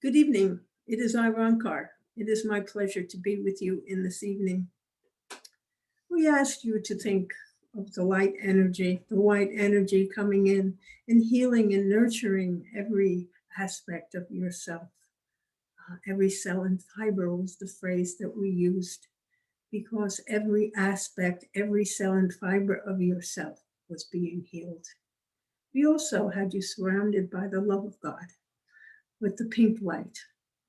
Good evening. It is I, Rankar. It is my pleasure to be with you in this evening. We ask you to think of the white energy coming in and healing and nurturing every aspect of yourself. Every cell and fiber was the phrase that we used because every aspect, every cell and fiber of yourself was being healed. We also had you surrounded by the love of God with the pink light.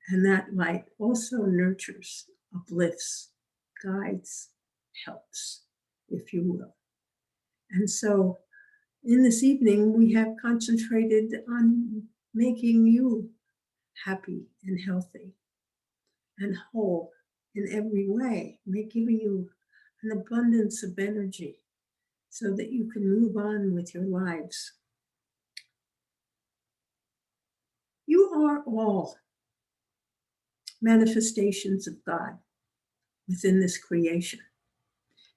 And that light also nurtures, uplifts, guides, helps, if you will. And so in this evening, we have concentrated on making you happy and healthy and whole in every way, giving you an abundance of energy so that you can move on with your lives. You are all manifestations of God within this creation.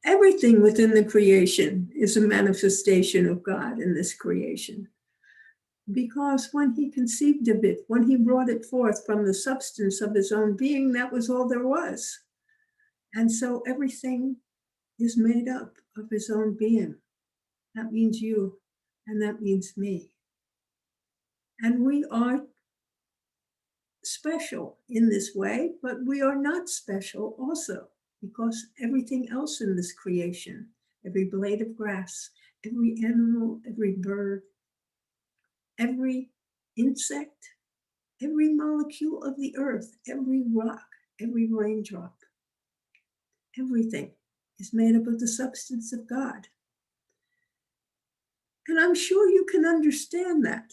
Everything within the creation is a manifestation of God in this creation. Because when he conceived of it, when he brought it forth from the substance of his own being, that was all there was. And so everything is made up of his own being. That means you, and that means me. And we are special in this way, but we are not special also, because everything else in this creation, every blade of grass, every animal, every bird, every insect, every molecule of the earth, every rock, every raindrop, everything is made up of the substance of God. And I'm sure you can understand that,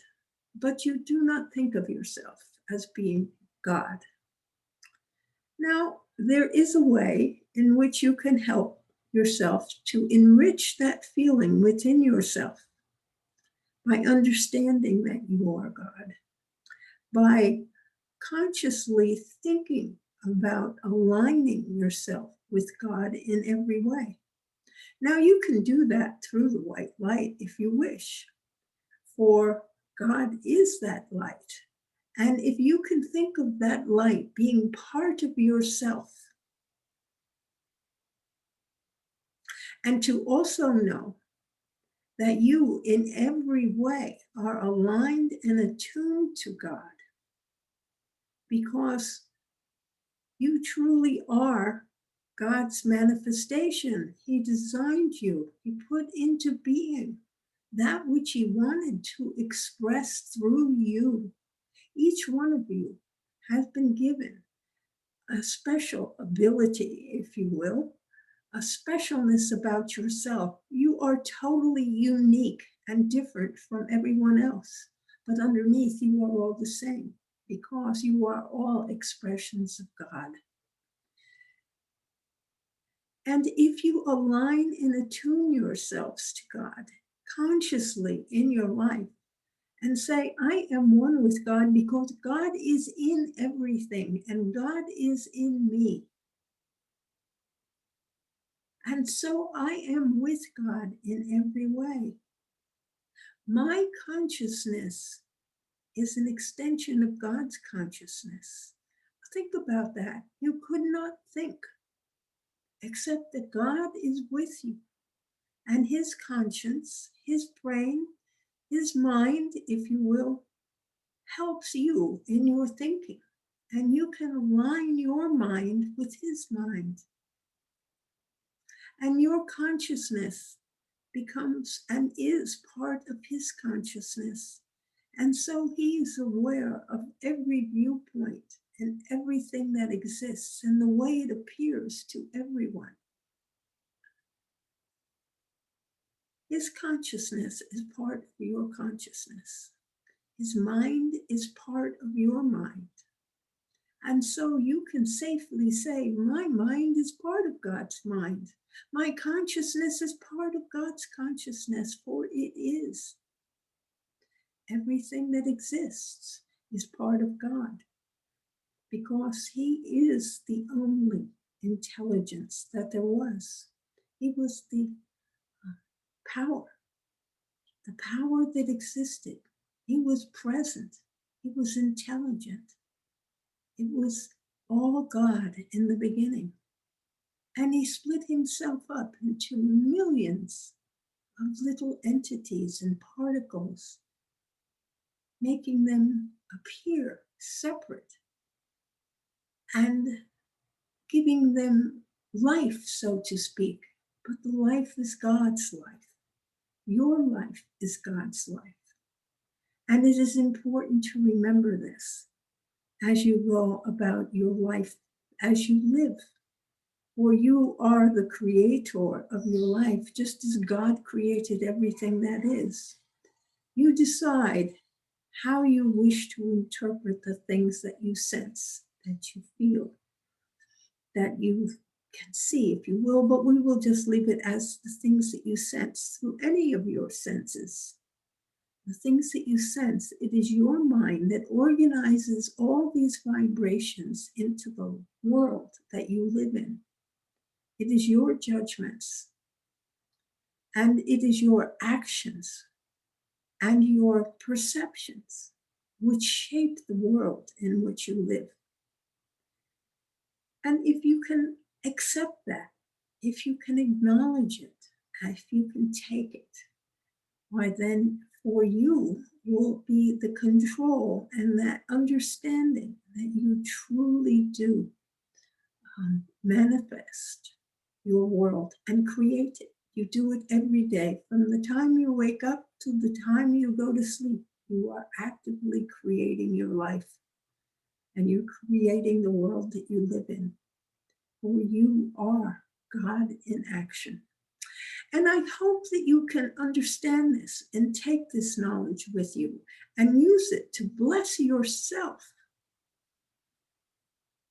but you do not think of yourself as being God. Now, there is a way in which you can help yourself to enrich that feeling within yourself by understanding that you are God, by consciously thinking about aligning yourself with God in every way. Now, you can do that through the white light if you wish, for God is that light. And if you can think of that light being part of yourself, and to also know that you in every way are aligned and attuned to God, because you truly are God's manifestation. He designed you, he put into being that which he wanted to express through you. Each one of you has been given a special ability, if you will, a specialness about yourself. You are totally unique and different from everyone else, but underneath you are all the same because you are all expressions of God. And if you align and attune yourselves to God consciously in your life and say, I am one with God because God is in everything and God is in me. And so I am with God in every way. My consciousness is an extension of God's consciousness. Think about that. You could not think except that God is with you. And his conscience, his brain, his mind, if you will, helps you in your thinking. And you can align your mind with his mind. And your consciousness becomes and is part of his consciousness. And so he is aware of every viewpoint and everything that exists and the way it appears to everyone. His consciousness is part of your consciousness. His mind is part of your mind. And so you can safely say, my mind is part of God's mind. My consciousness is part of God's consciousness, for it is. Everything that exists is part of God because he is the only intelligence that there was. He was the power that existed. He was present. He was intelligent. It was all God in the beginning. And he split himself up into millions of little entities and particles, making them appear separate and giving them life, so to speak. But the life is God's life. Your life is God's life. And it is important to remember this as you go about your life, as you live. For you are the creator of your life, just as God created everything that is. You decide how you wish to interpret the things that you sense, that you feel, that you can see, if you will, but we will just leave it as the things that you sense through any of your senses. The things that you sense, it is your mind that organizes all these vibrations into the world that you live in. It is your judgments, and it is your actions and your perceptions which shape the world in which you live. And if you can accept that, if you can acknowledge it, if you can take it, why then for you will be the control and that understanding that you truly do manifest your world and create it. You do it every day. From the time you wake up to the time you go to sleep, you are actively creating your life and you're creating the world that you live in. For you are God in action. And I hope that you can understand this and take this knowledge with you and use it to bless yourself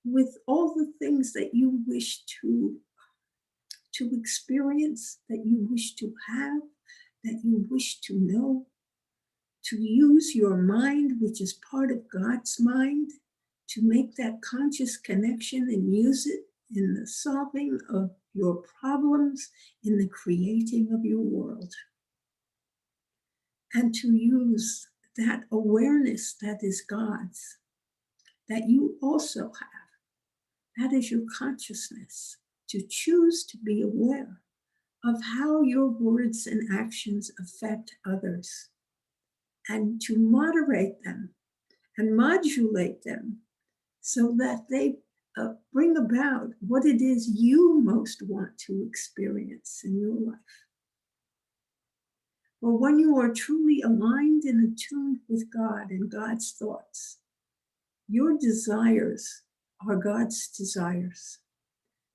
with all the things that you wish to experience, that you wish to have, that you wish to know, to use your mind, which is part of God's mind, to make that conscious connection and use it in the solving of your problems, in the creating of your world. And to use that awareness that is God's, that you also have. That is your consciousness, to choose to be aware of how your words and actions affect others, and to moderate them and modulate them so that they bring about what it is you most want to experience in your life. Well, when you are truly aligned and attuned with God and God's thoughts, your desires are God's desires.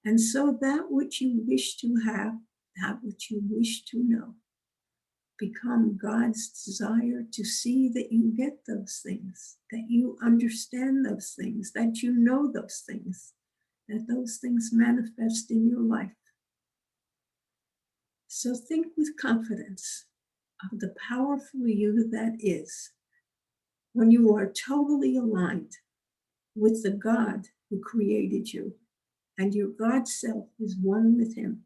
And so that which you wish to have, that which you wish to know, become God's desire to see that you get those things, that you understand those things, that you know those things, that those things manifest in your life. So think with confidence of the powerful you that is when you are totally aligned with the God who created you, and your God self is one with him.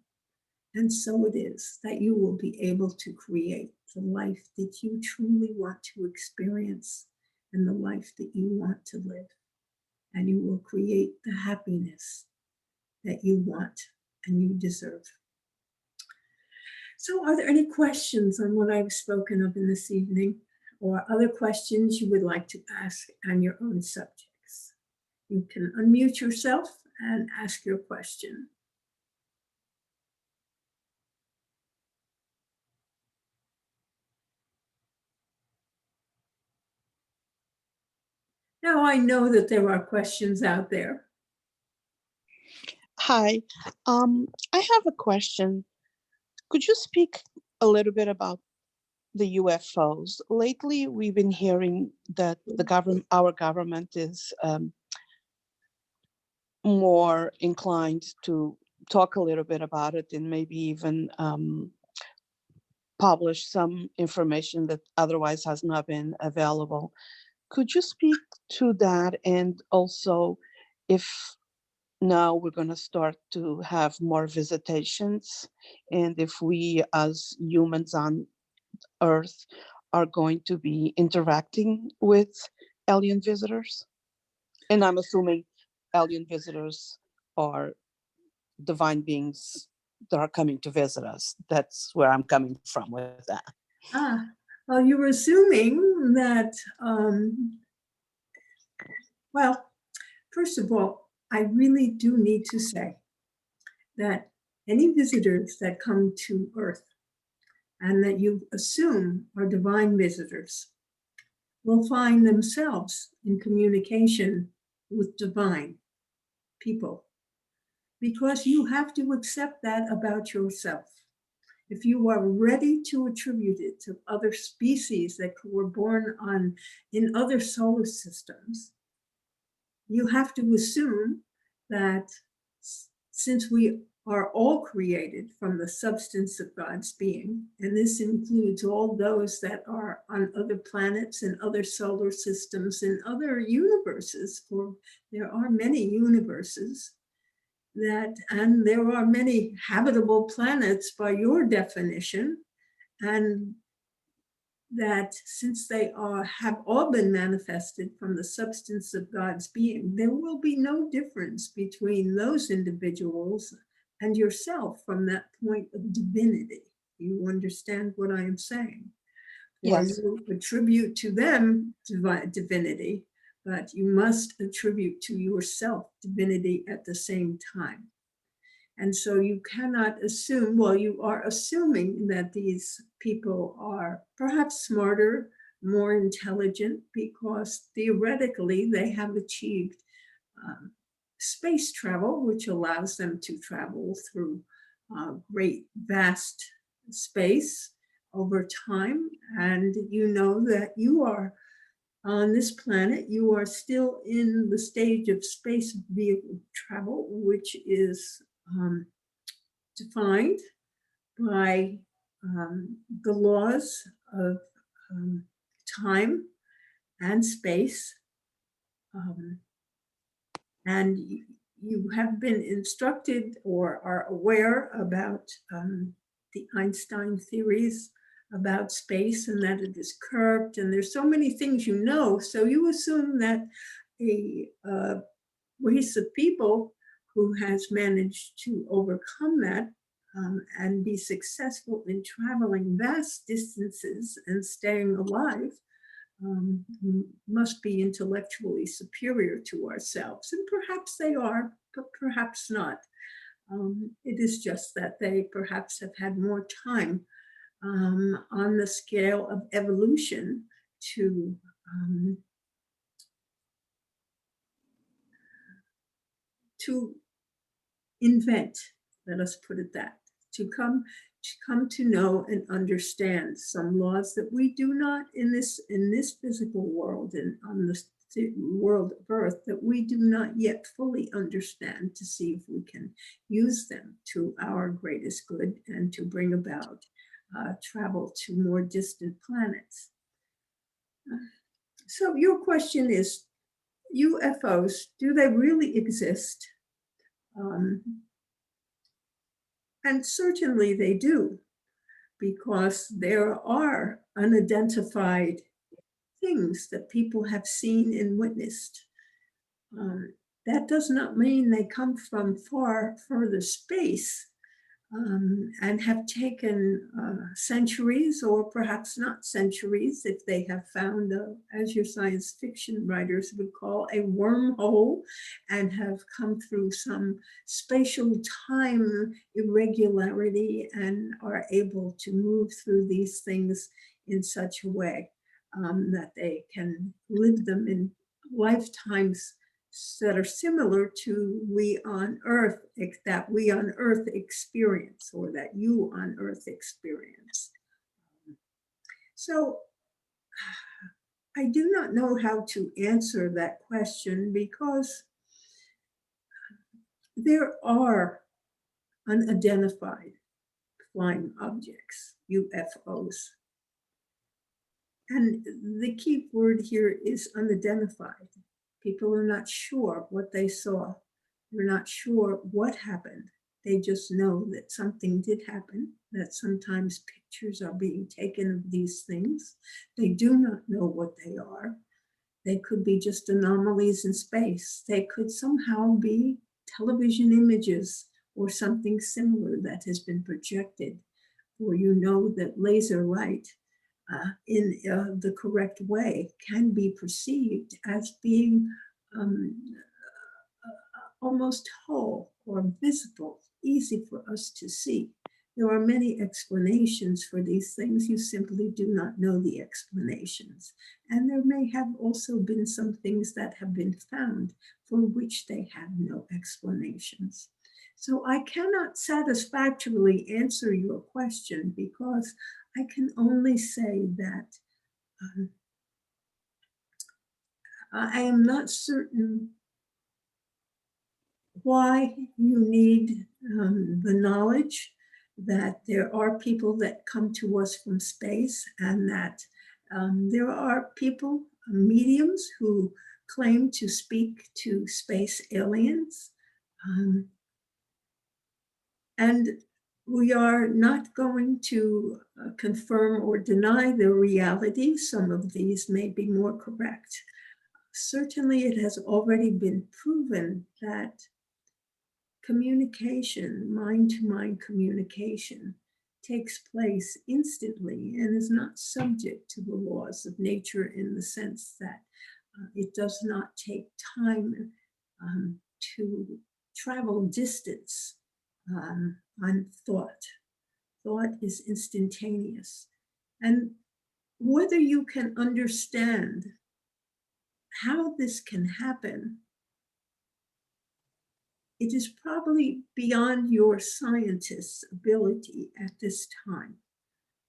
And so it is that you will be able to create the life that you truly want to experience and the life that you want to live. And you will create the happiness that you want and you deserve. So are there any questions on what I've spoken of in this evening, or other questions you would like to ask on your own subjects? You can unmute yourself and ask your question. Now I know that there are questions out there. Hi, I have a question. Could you speak a little bit about the UFOs? Lately, we've been hearing that our government is more inclined to talk a little bit about it and maybe even publish some information that otherwise has not been available. Could you speak to that? And also, if now we're going to start to have more visitations, and if we as humans on Earth are going to be interacting with alien visitors? And I'm assuming alien visitors are divine beings that are coming to visit us. That's where I'm coming from with that. Ah, well, you were assuming that, well, first of all, I really do need to say that any visitors that come to Earth and that you assume are divine visitors will find themselves in communication with divine people because you have to accept that about yourself. If you are ready to attribute it to other species that were born on in other solar systems, you have to assume that since we are all created from the substance of God's being, and this includes all those that are on other planets and other solar systems and other universes, for there are many universes that, and there are many habitable planets by your definition, and that since they have all been manifested from the substance of God's being, there will be no difference between those individuals and yourself from that point of divinity. You understand what I am saying? Or Yes. you attribute to them divinity, but you must attribute to yourself divinity at the same time. And so you cannot assume, well, you are assuming that these people are perhaps smarter, more intelligent, because theoretically they have achieved space travel, which allows them to travel through great, vast space over time. And you know that you are on this planet, you are still in the stage of space vehicle travel, which is defined by the laws of time and space. Um, and you have been instructed or are aware about the Einstein theories about space and that it is curved. And there's so many things you know. So you assume that a race of people who has managed to overcome that and be successful in traveling vast distances and staying alive must be intellectually superior to ourselves. And perhaps they are, but perhaps not. It is just that they perhaps have had more time on the scale of evolution to to invent, let us put it that, to come to know and understand some laws that we do not in this physical world and on this world of Earth that we do not yet fully understand, to see if we can use them to our greatest good and to bring about travel to more distant planets. So your question is, UFOs, do they really exist? And certainly they do, because there are unidentified things that people have seen and witnessed. That does not mean they come from far further space and have taken centuries, or perhaps not centuries, if they have found, as your science fiction writers would call, a wormhole, and have come through some spatial time irregularity and are able to move through these things in such a way that they can live them in lifetimes that are similar to we on Earth, that we on Earth experience, or that you on Earth experience. So I do not know how to answer that question, because there are unidentified flying objects, UFOs. And the key word here is unidentified. People are not sure what they saw. They're not sure what happened. They just know that something did happen, that sometimes pictures are being taken of these things. They do not know what they are. They could be just anomalies in space. They could somehow be television images or something similar that has been projected, or you know that laser light in the correct way can be perceived as being almost whole or visible, easy for us to see. There are many explanations for these things. You simply do not know the explanations. And there may have also been some things that have been found for which they have no explanations. So I cannot satisfactorily answer your question because I can only say that I am not certain why you need the knowledge that there are people that come to us from space, and that there are people, mediums, who claim to speak to space aliens. And we are not going to confirm or deny the reality. Some of these may be more correct. Certainly, it has already been proven that communication, mind-to-mind communication, takes place instantly and is not subject to the laws of nature, in the sense that it does not take time to travel distance on thought. Thought is instantaneous. And whether you can understand how this can happen, it is probably beyond your scientist's ability at this time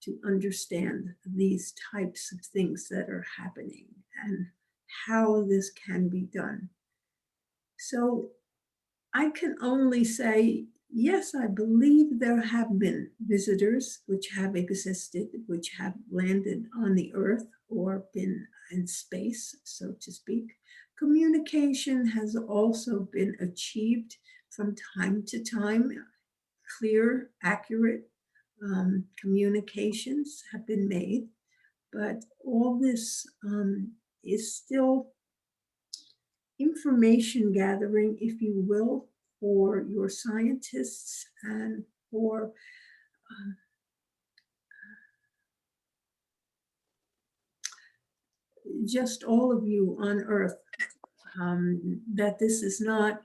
to understand these types of things that are happening and how this can be done. So I can only say, yes, I believe there have been visitors which have existed, which have landed on the earth or been in space, so to speak. Communication has also been achieved from time to time. Clear, accurate communications have been made, but all this is still information gathering, if you will, for your scientists and for just all of you on Earth, that this is not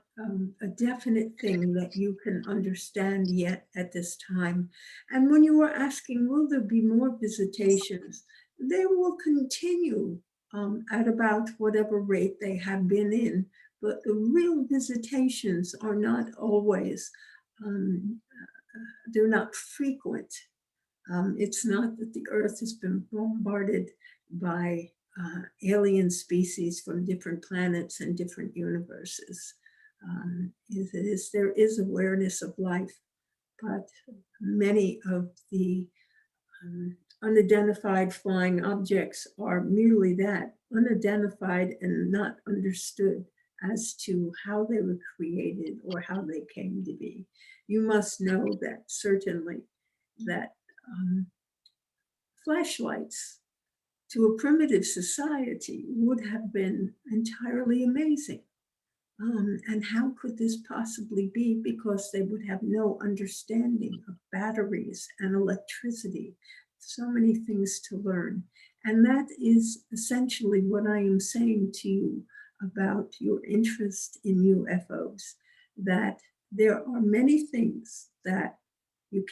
a definite thing that you can understand yet at this time. And when you were asking, will there be more visitations? They will continue at about whatever rate they have been in, but the real visitations are not always, they're not frequent. It's not that the Earth has been bombarded by alien species from different planets and different universes. There is awareness of life, but many of the unidentified flying objects are merely that, unidentified and not understood as to how they were created or how they came to be. You must know that certainly that flashlights to a primitive society would have been entirely amazing. And how could this possibly be? Because they would have no understanding of batteries and electricity. So many things to learn. And that is essentially what I am saying to you about your interest in UFOs, that there are many things that you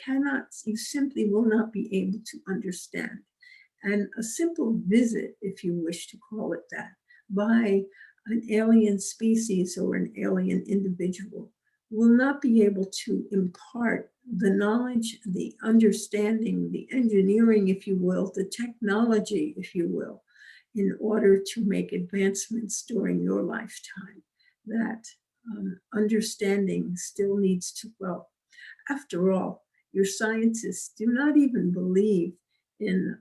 simply will not be able to understand. And a simple visit, if you wish to call it that, by an alien species or an alien individual will not be able to impart the knowledge, the understanding, the engineering, if you will, the technology, if you will, in order to make advancements during your lifetime. That understanding still needs to grow. After all, your scientists do not even believe in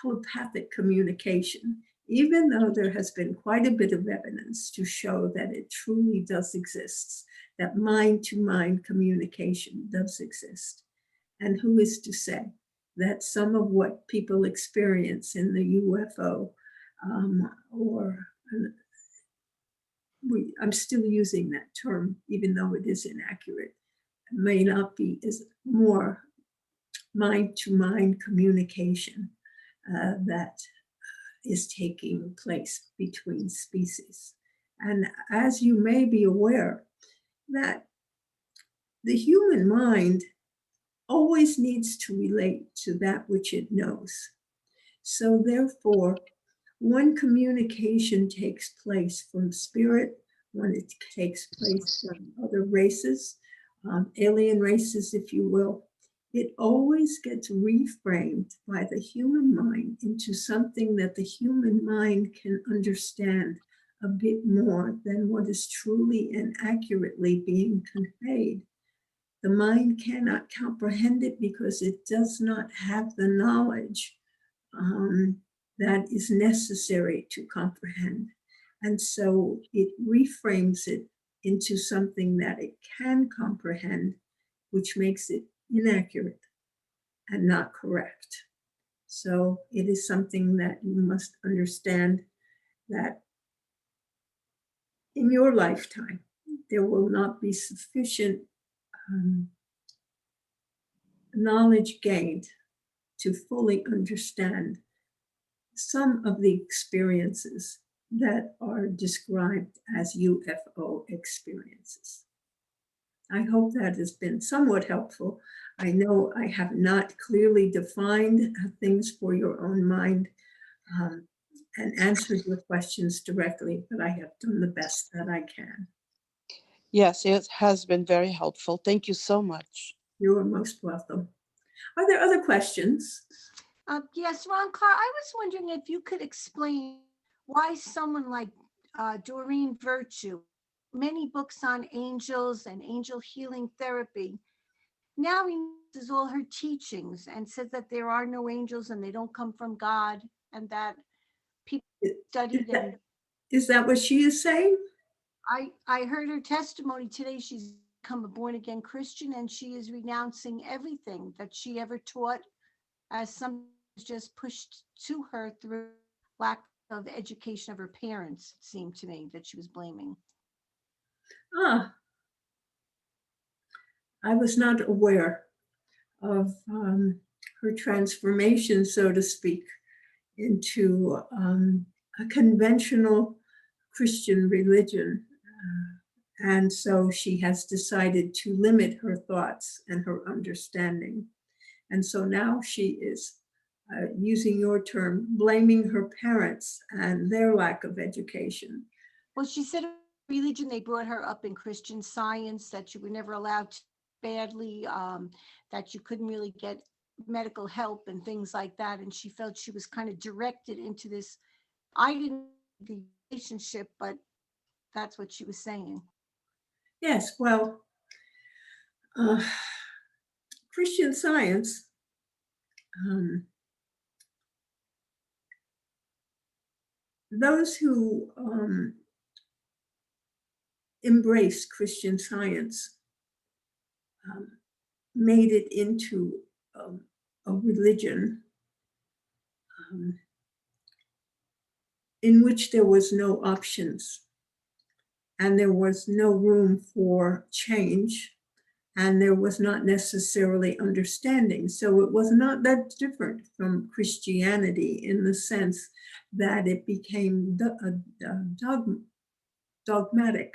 telepathic communication, even though there has been quite a bit of evidence to show that it truly does exist, that mind-to-mind communication does exist. And who is to say that some of what people experience in the UFO or I'm still using that term, even though it is inaccurate, may not be, is more mind-to-mind communication that is taking place between species. And as you may be aware, that the human mind always needs to relate to that which it knows. So therefore, when communication takes place from spirit, when it takes place from other races, alien races, if you will, it always gets reframed by the human mind into something that the human mind can understand a bit more than what is truly and accurately being conveyed. The mind cannot comprehend it because it does not have the knowledge that is necessary to comprehend. And so it reframes it into something that it can comprehend, which makes it inaccurate and not correct. So it is something that you must understand, that in your lifetime, there will not be sufficient knowledge gained to fully understand some of the experiences that are described as UFO experiences. I hope that has been somewhat helpful. I know I have not clearly defined things for your own mind and answered your questions directly, but I have done the best that I can. Yes, it has been very helpful. Thank you so much. You are most welcome. Are there other questions? Yes, Ron Carr, I was wondering if you could explain why someone like Doreen Virtue, many books on angels and angel healing therapy, now renounces all her teachings and says that there are no angels and they don't come from God, and that people studied and Is that what she is saying? I heard her testimony today. She's become a born again Christian and she is renouncing everything that she ever taught as something was just pushed to her through lack of education of her parents, it seemed to me that she was blaming. Ah, I was not aware of her transformation, so to speak, into a conventional Christian religion. And so she has decided to limit her thoughts and her understanding. And so now she is, using your term, blaming her parents and their lack of education. Well, she said religion, they brought her up in Christian Science, that you were never allowed to badly, that you couldn't really get medical help and things like that. And she felt she was kind of directed into this. I didn't the relationship, but that's what she was saying. Yes, well, Christian Science those who embrace Christian Science made it into a religion in which there was no options and there was no room for change and there was not necessarily understanding. So it was not that different from Christianity in the sense that it became dogmatic.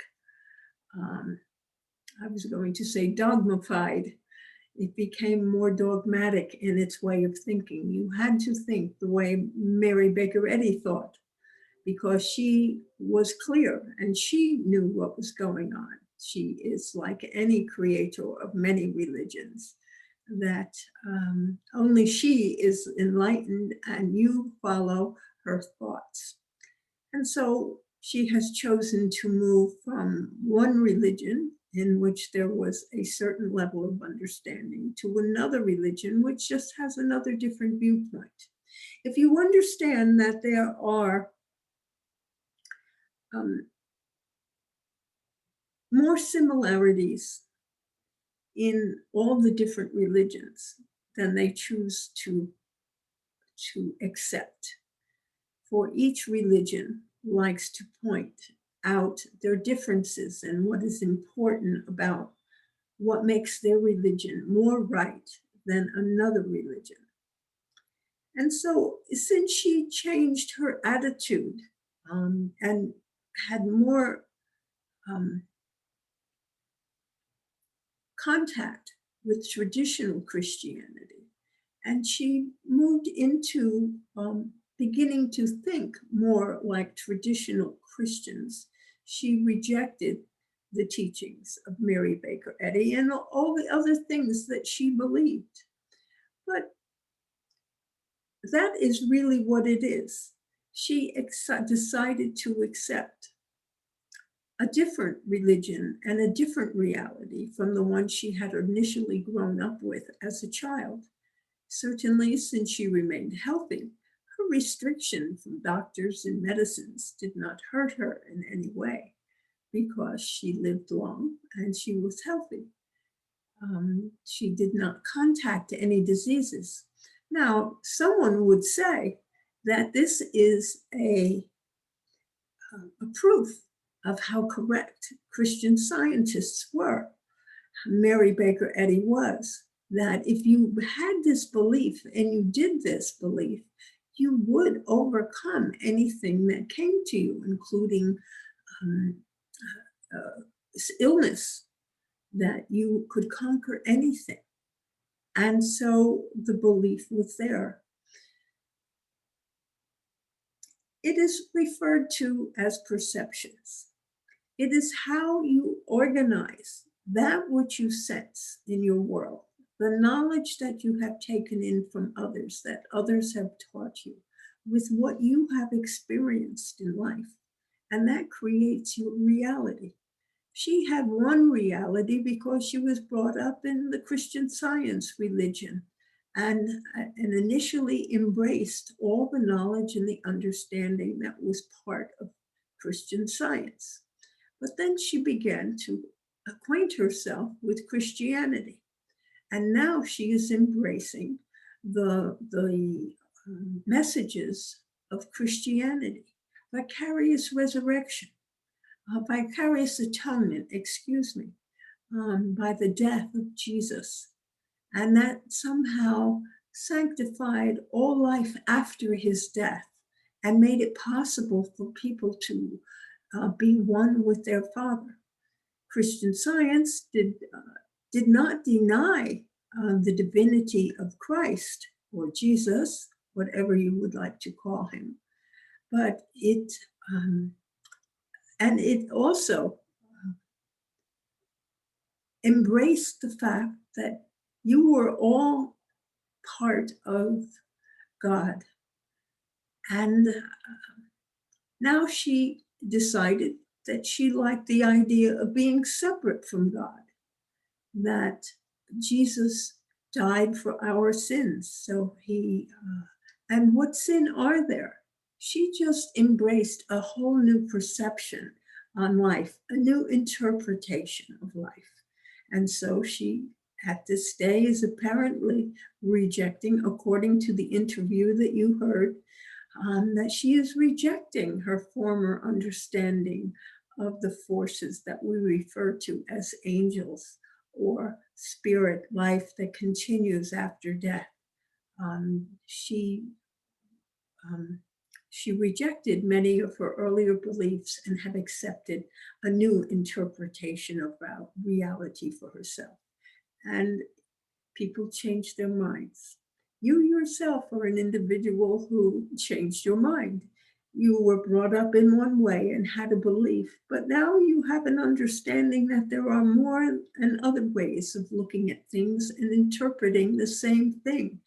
I was going to say dogmified. It became more dogmatic in its way of thinking. You had to think the way Mary Baker Eddy thought, because she was clear and she knew what was going on. She is like any creator of many religions, that only she is enlightened and you follow her thoughts. And so she has chosen to move from one religion in which there was a certain level of understanding to another religion which just has another different viewpoint. If you understand that there are more similarities in all the different religions than they choose to accept. for each religion likes to point out their differences and what is important about what makes their religion more right than another religion. And so, since she changed her attitude and had more contact with traditional Christianity, and she moved into beginning to think more like traditional Christians, she rejected the teachings of Mary Baker Eddy and all the other things that she believed. But that is really what it is. She decided to accept a different religion and a different reality from the one she had initially grown up with as a child. Certainly, since she remained healthy, her restriction from doctors and medicines did not hurt her in any way because she lived long and she was healthy. She did not contact any diseases. Now, someone would say that this is a proof of how correct Christian scientists were. Mary Baker Eddy was, that if you had this belief and you did this belief, you would overcome anything that came to you, including illness, that you could conquer anything. And so the belief was there. It is referred to as perceptions. It is how you organize that which you sense in your world, the knowledge that you have taken in from others, that others have taught you, with what you have experienced in life. And that creates your reality. She had one reality because she was brought up in the Christian Science religion and initially embraced all the knowledge and the understanding that was part of Christian Science. But then she began to acquaint herself with Christianity. And now she is embracing the messages of Christianity, vicarious resurrection, vicarious atonement, by the death of Jesus. And that somehow sanctified all life after his death and made it possible for people to be one with their Father. Christian Science did not deny the divinity of Christ or Jesus, whatever you would like to call him, but it also embraced the fact that you were all part of God. And now she decided that she liked the idea of being separate from God, that Jesus died for our sins. So and what sin are there? She just embraced a whole new perception on life, a new interpretation of life. And so she, at this day, is apparently rejecting, according to the interview that you heard, that she is rejecting her former understanding of the forces that we refer to as angels or spirit life that continues after death. She rejected many of her earlier beliefs and have accepted a new interpretation of reality for herself. And people change their minds. You yourself are an individual who changed your mind. You were brought up in one way and had a belief, but now you have an understanding that there are more and other ways of looking at things and interpreting the same thing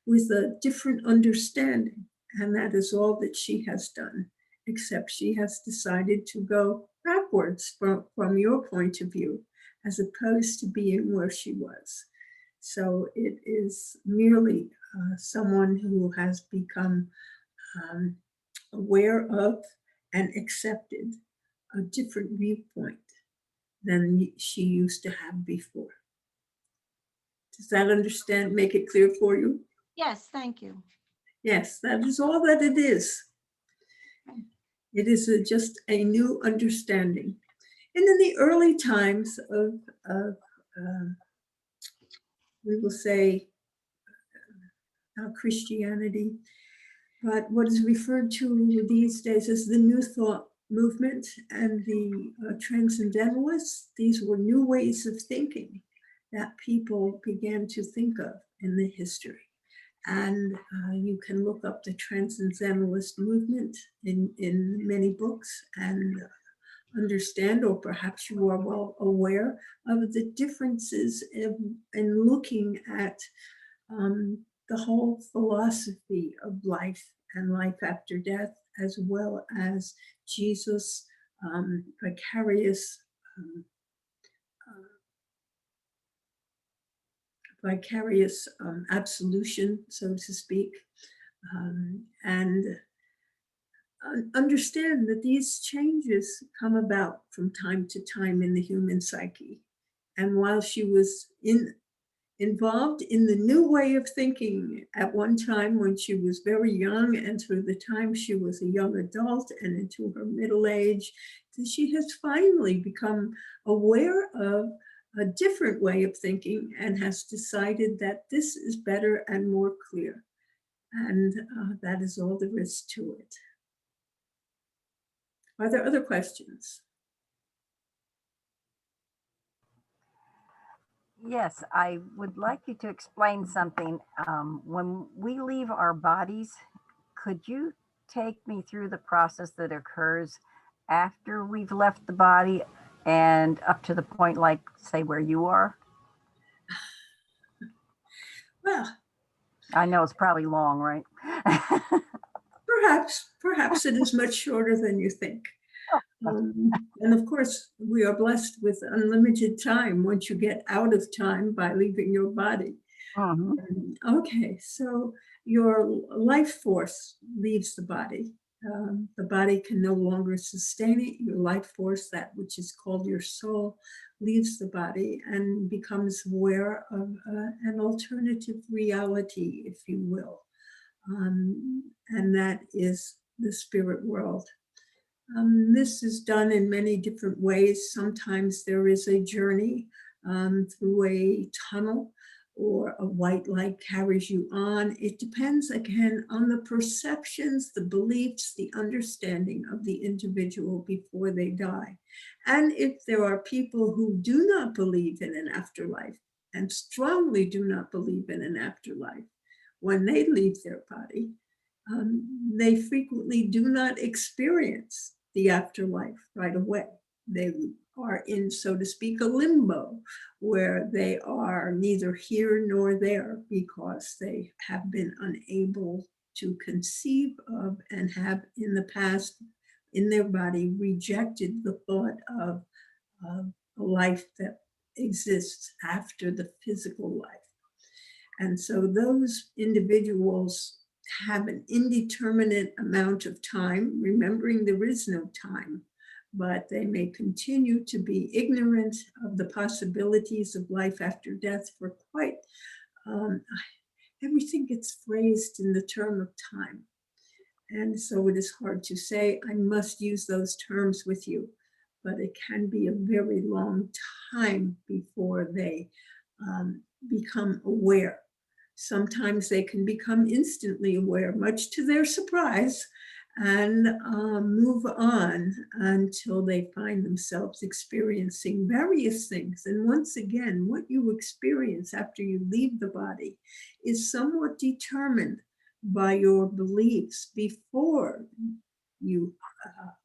with a different understanding. And that is all that she has done, except she has decided to go backwards from your point of view, as opposed to being where she was. So it is merely someone who has become aware of and accepted a different viewpoint than she used to have before. Does that make it clear for you? Yes, thank you. Yes, that is all that it is. It is just a new understanding. And in the early times of we will say, Christianity, but what is referred to these days as the New Thought movement and the Transcendentalists, these were new ways of thinking that people began to think of in the history. And you can look up the Transcendentalist movement in many books and understand, or perhaps you are well aware of the differences in looking at the whole philosophy of life and life after death, as well as Jesus' vicarious absolution, so to speak, and understand that these changes come about from time to time in the human psyche. And while she was involved in the new way of thinking at one time when she was very young, and through the time she was a young adult and into her middle age, she has finally become aware of a different way of thinking and has decided that this is better and more clear. And that is all there is to it. Are there other questions? Yes, I would like you to explain something. When we leave our bodies, could you take me through the process that occurs after we've left the body and up to the point, like, say, where you are? Well, I know it's probably long, right? perhaps it is much shorter than you think. And of course, we are blessed with unlimited time once you get out of time by leaving your body. Okay, so your life force leaves the body. The body can no longer sustain it. Your life force, that which is called your soul, leaves the body and becomes aware of an alternative reality, if you will. And that is the spirit world. This is done in many different ways. Sometimes there is a journey through a tunnel, or a white light carries you on. It depends, again, on the perceptions, the beliefs, the understanding of the individual before they die. And if there are people who do not believe in an afterlife and strongly do not believe in an afterlife, when they leave their body, they frequently do not experience the afterlife right away. They are in, so to speak, a limbo, where they are neither here nor there because they have been unable to conceive of and have in the past in their body rejected the thought of a life that exists after the physical life. And so those individuals have an indeterminate amount of time, remembering there is no time, but they may continue to be ignorant of the possibilities of life after death for quite, everything gets phrased in the term of time. And so it is hard to say, I must use those terms with you, but it can be a very long time before they become aware. Sometimes they can become instantly aware, much to their surprise, and move on until they find themselves experiencing various things. And once again, what you experience after you leave the body is somewhat determined by your beliefs before you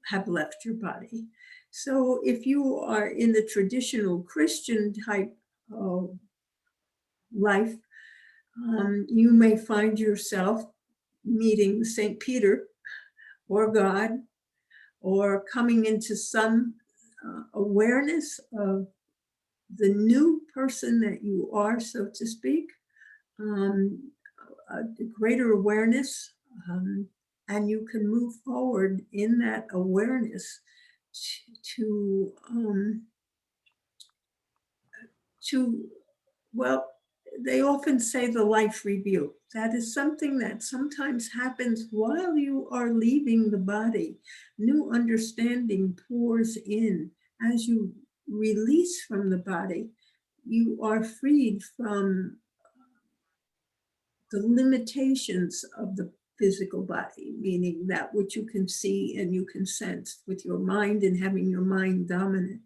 have left your body. So if you are in the traditional Christian type of life, you may find yourself meeting St. Peter or God, or coming into some awareness of the new person that you are, so to speak, a greater awareness, and you can move forward in that awareness to well, they often say the life review. That is something that sometimes happens while you are leaving the body. New understanding pours in as you release from the body. You are freed from the limitations of the physical body, meaning that which you can see and you can sense with your mind and having your mind dominant.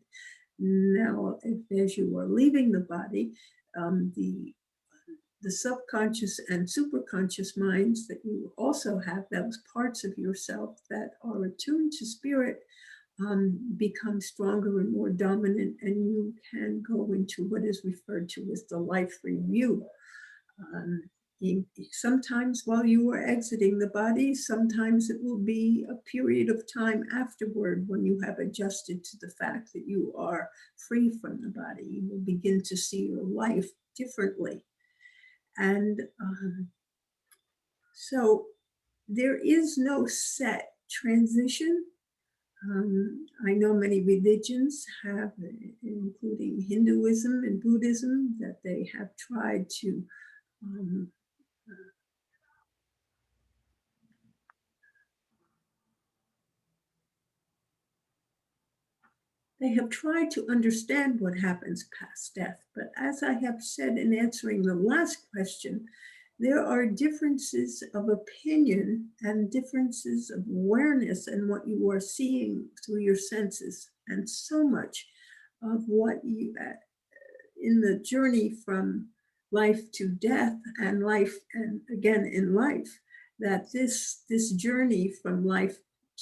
Now, as you are leaving the body, the subconscious and superconscious minds that you also have, those parts of yourself that are attuned to spirit, become stronger and more dominant, and you can go into what is referred to as the life review. Sometimes while you are exiting the body, sometimes it will be a period of time afterward when you have adjusted to the fact that you are free from the body. You will begin to see your life differently. And so there is no set transition. I know many religions have, including Hinduism and Buddhism, that they have tried to understand what happens past death. But as I have said in answering the last question, there are differences of opinion and differences of awareness in what you are seeing through your senses. And so much of what you, in the journey from life to death and life and again in life, that this journey from life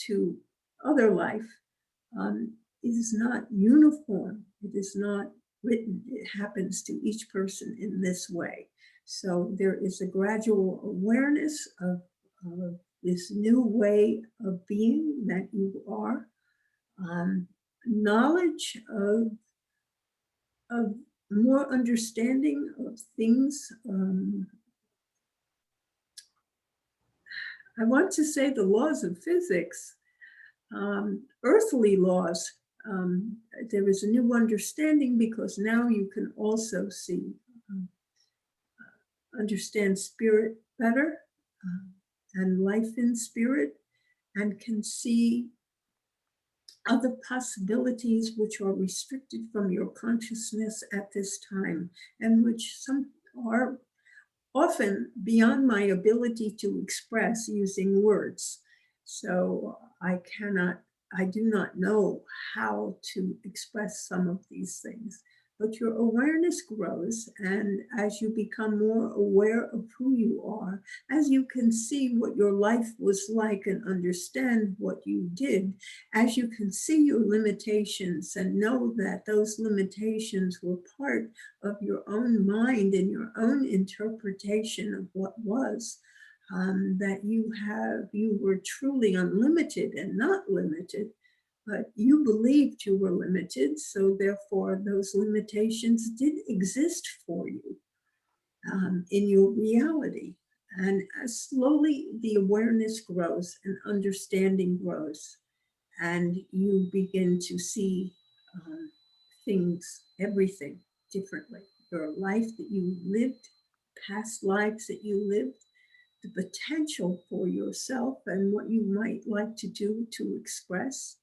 to other life is not uniform. It is not written. It happens to each person in this way. So there is a gradual awareness of this new way of being that you are, knowledge of more understanding of things. I want to say the laws of physics, earthly laws. There is a new understanding because now you can also see, understand spirit better and life in spirit, and can see other possibilities which are restricted from your consciousness at this time, and which some are often beyond my ability to express using words. So I do not know how to express some of these things. But your awareness grows, and as you become more aware of who you are, as you can see what your life was like and understand what you did, as you can see your limitations and know that those limitations were part of your own mind and your own interpretation of what was, that you were truly unlimited and not limited, but you believed you were limited, so therefore those limitations did exist for you in your reality. And as slowly the awareness grows and understanding grows, and you begin to see things, everything differently. Your life that you lived, past lives that you lived, the potential for yourself and what you might like to do to express.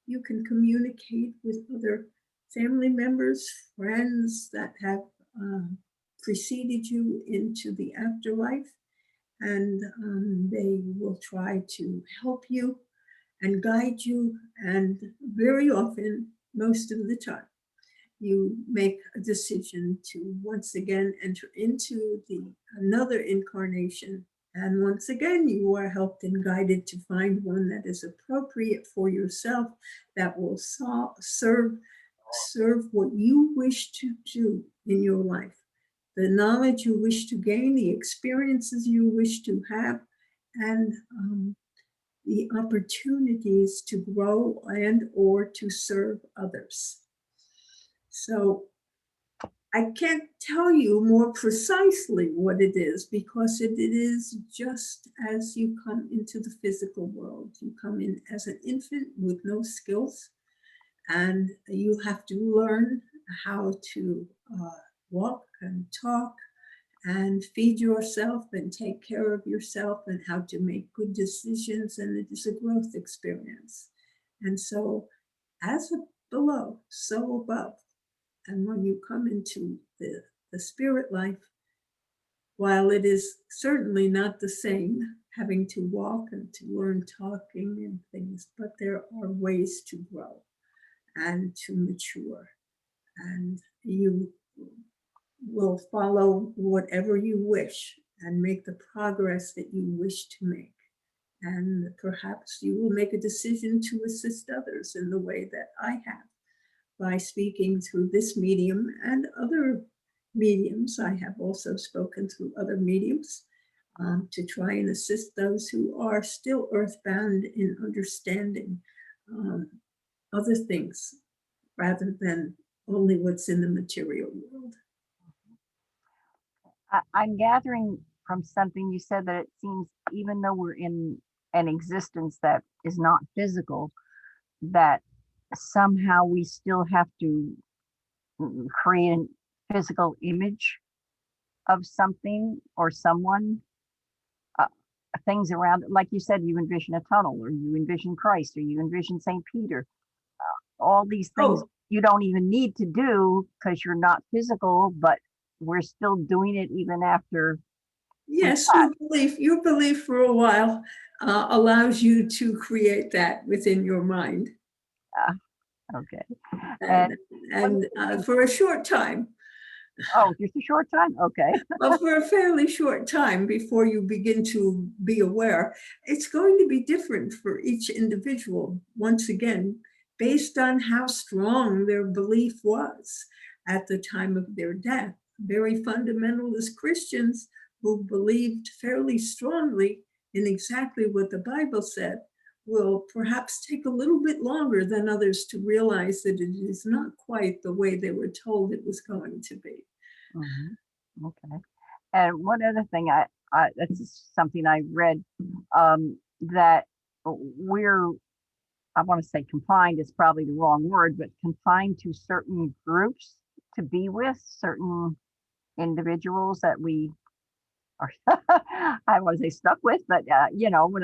You can communicate with other family members, friends that have preceded you into the afterlife, and they will try to help you and guide you. And very often, most of the time, you make a decision to once again enter into another incarnation. And once again, you are helped and guided to find one that is appropriate for yourself, that will serve what you wish to do in your life, the knowledge you wish to gain, the experiences you wish to have, and the opportunities to grow and or to serve others. So I can't tell you more precisely what it is, because it is just as you come into the physical world. You come in as an infant with no skills, and you have to learn how to walk and talk and feed yourself and take care of yourself and how to make good decisions. And it is a growth experience. And so, as below, so above. And when you come into the spirit life, while it is certainly not the same having to walk and to learn talking and things, but there are ways to grow and to mature. And you will follow whatever you wish and make the progress that you wish to make. And perhaps you will make a decision to assist others in the way that I have by speaking through this medium and other mediums. I have also spoken through other mediums to try and assist those who are still earthbound in understanding other things rather than only what's in the material world. I'm gathering from something you said that it seems even though we're in an existence that is not physical, that somehow we still have to create a physical image of something or someone, uh, things around it. Like you said, you envision a tunnel, or you envision Christ, or you envision St. Peter. All these things you don't even need to do because you're not physical, but we're still doing it even after. Yes, your belief for a while allows you to create that within your mind. Okay. And for a short time. Oh, just a short time? Okay. Well, for a fairly short time before you begin to be aware, it's going to be different for each individual, once again, based on how strong their belief was at the time of their death. Very fundamentalist Christians who believed fairly strongly in exactly what the Bible said will perhaps take a little bit longer than others to realize that it is not quite the way they were told it was going to be. Mm-hmm. Okay. And one other thing, that's something I read, that we're, I want to say confined is probably the wrong word, but confined to certain groups to be with, certain individuals that we are, I want to say stuck with, but when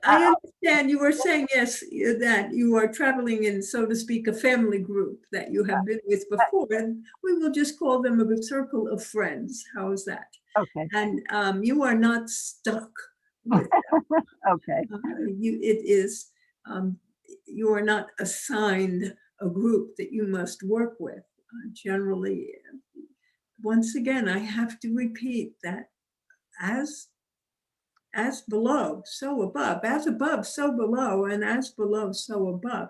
I understand you were saying, yes, that you are traveling in, so to speak, a family group that you have been with before, and we will just call them a circle of friends. How is that? Okay. And you are not stuck with them. Okay. You are not assigned a group that you must work with. Generally, once again, I have to repeat that as below, so above, as above, so below, and as below, so above.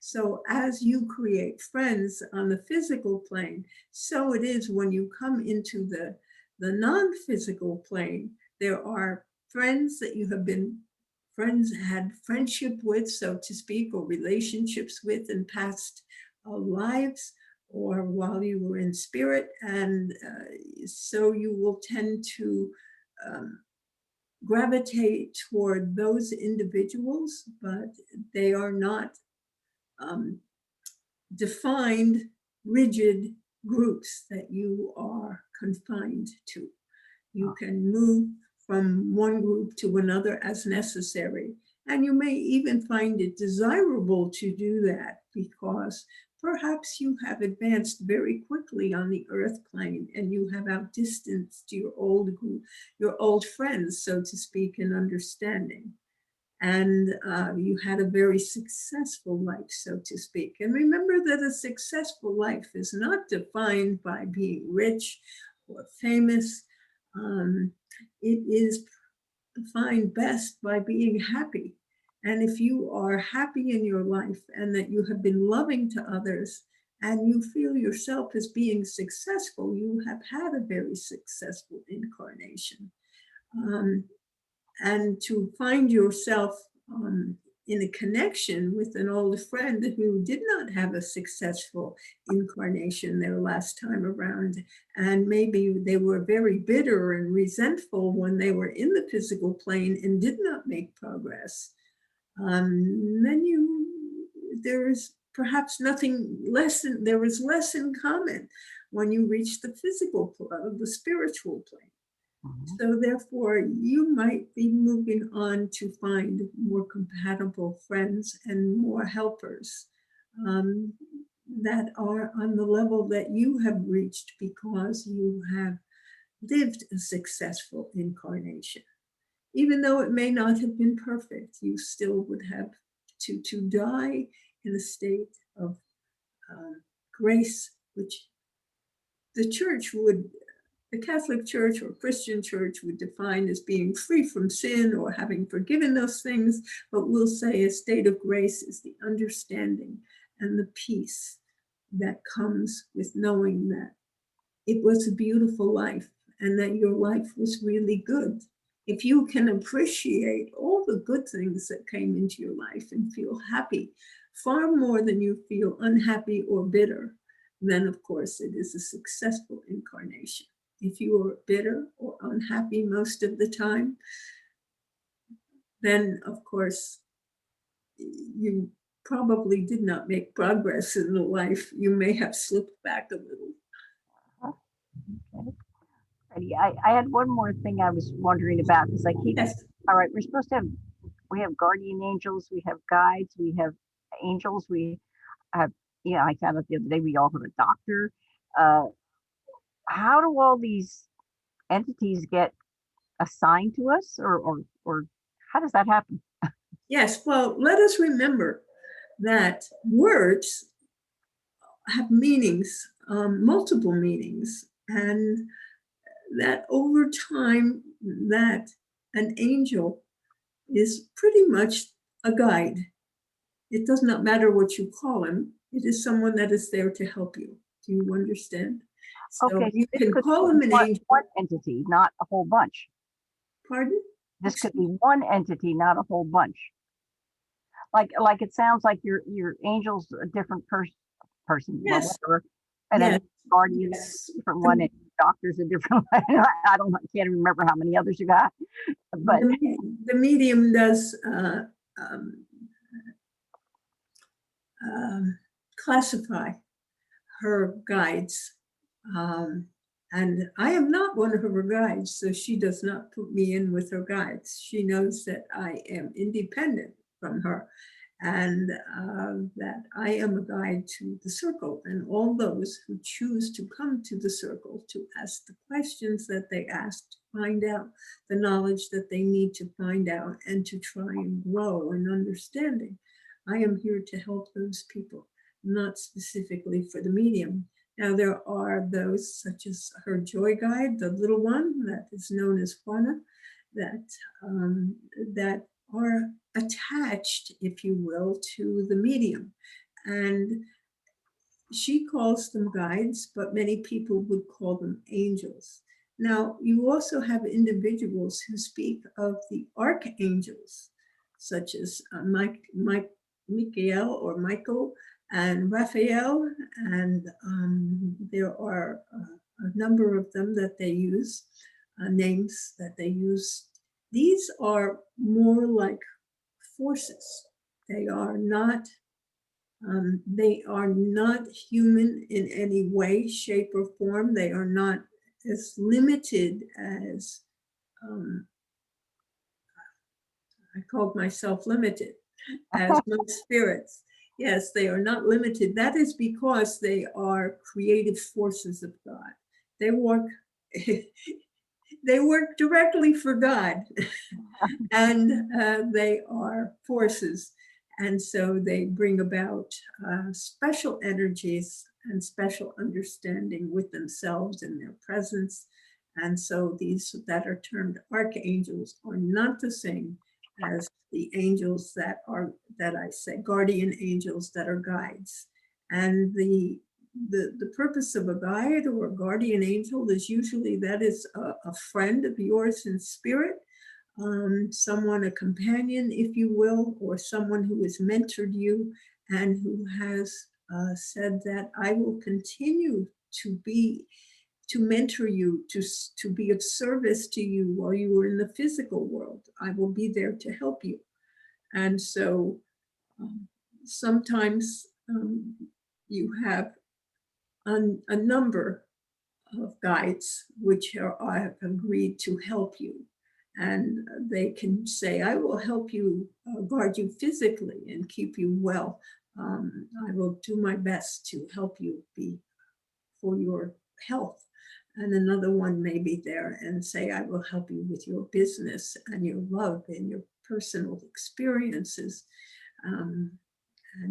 So as you create friends on the physical plane, so it is when you come into the non-physical plane. There are friends that you have been had friendship with, so to speak, or relationships with in past lives, or while you were in spirit. And so you will tend to gravitate toward those individuals, but they are not defined, rigid groups that you are confined to. You can move from one group to another as necessary. And you may even find it desirable to do that because perhaps you have advanced very quickly on the earth plane and you have outdistanced your old group, your old friends, so to speak, in understanding. And you had a very successful life, so to speak. And remember that a successful life is not defined by being rich or famous. It is defined best by being happy. And if you are happy in your life and that you have been loving to others and you feel yourself as being successful, you have had a very successful incarnation. And to find yourself in a connection with an old friend who did not have a successful incarnation their last time around, and maybe they were very bitter and resentful when they were in the physical plane and did not make progress, then there is perhaps nothing less than, there is less in common when you reach the physical, the spiritual plane. Mhm. So therefore, you might be moving on to find more compatible friends and more helpers um, that are on the level that you have reached because you have lived a successful incarnation. Even though it may not have been perfect, you still would have to die in a state of grace, which the church would, the Catholic Church or Christian Church would define as being free from sin or having forgiven those things, but we'll say a state of grace is the understanding and the peace that comes with knowing that it was a beautiful life and that your life was really good. If you can appreciate all the good things that came into your life and feel happy far more than you feel unhappy or bitter, then of course it is a successful incarnation. If you are bitter or unhappy most of the time, then of course you probably did not make progress in the life. You may have slipped back a little. Okay. I had one more thing I was wondering about because I keep, Yes. all right, we're supposed to have, we have guardian angels, we have guides, we have angels, we have, I found out the other day we all have a doctor. Uh, how do all these entities get assigned to us or how does that happen? Yes, well, let us remember that words have meanings, multiple meanings, and that over time, that an angel is pretty much a guide. It does not matter what you call him. It is someone that is there to help you. Do you understand? So Okay, so you this can could call be him an angel. one entity, not a whole bunch. Pardon? This could be one entity, not a whole bunch. Like it sounds like your angel's a different person, well, Yes, whatever, and yes, then guardian's yes. a different one, and doctor's a different one. I don't, can't even remember how many others you got, but The medium does um, classify her guides. Um, and I am not one of her guides, so she does not put me in with her guides. She knows that I am independent from her and that I am a guide to the circle and all those who choose to come to the circle to ask the questions that they ask, to find out the knowledge that they need to find out and to try and grow in understanding. I am here to help those people, not specifically for the medium. Now, there are those such as her joy guide, the little one that is known as Juana, that, that are attached, if you will, to the medium. And she calls them guides, but many people would call them angels. Now, you also have individuals who speak of the archangels, such as Michael or Michael and Raphael, and there are a number of them that they use, names that they use. These are more like forces. They are not human in any way, shape, or form. They are not as limited as I called myself limited as most spirits. Yes, they are not limited. That is because they are creative forces of God. They work they work directly for God, and they are forces. And so they bring about special energies and special understanding with themselves and their presence. And so these that are termed archangels are not the same as the angels that I say, guardian angels that are guides. And the purpose of a guide or a guardian angel is usually that is a friend of yours in spirit, someone, a companion, if you will, or someone who has mentored you and who has said that I will continue to mentor you, to be of service to you while you are in the physical world. I will be there to help you. And so sometimes you have a number of guides which have agreed to help you. And they can say, I will help you, guard you physically and keep you well. I will do my best to help you be for your health. And another one may be there and say, I will help you with your business and your love and your personal experiences. And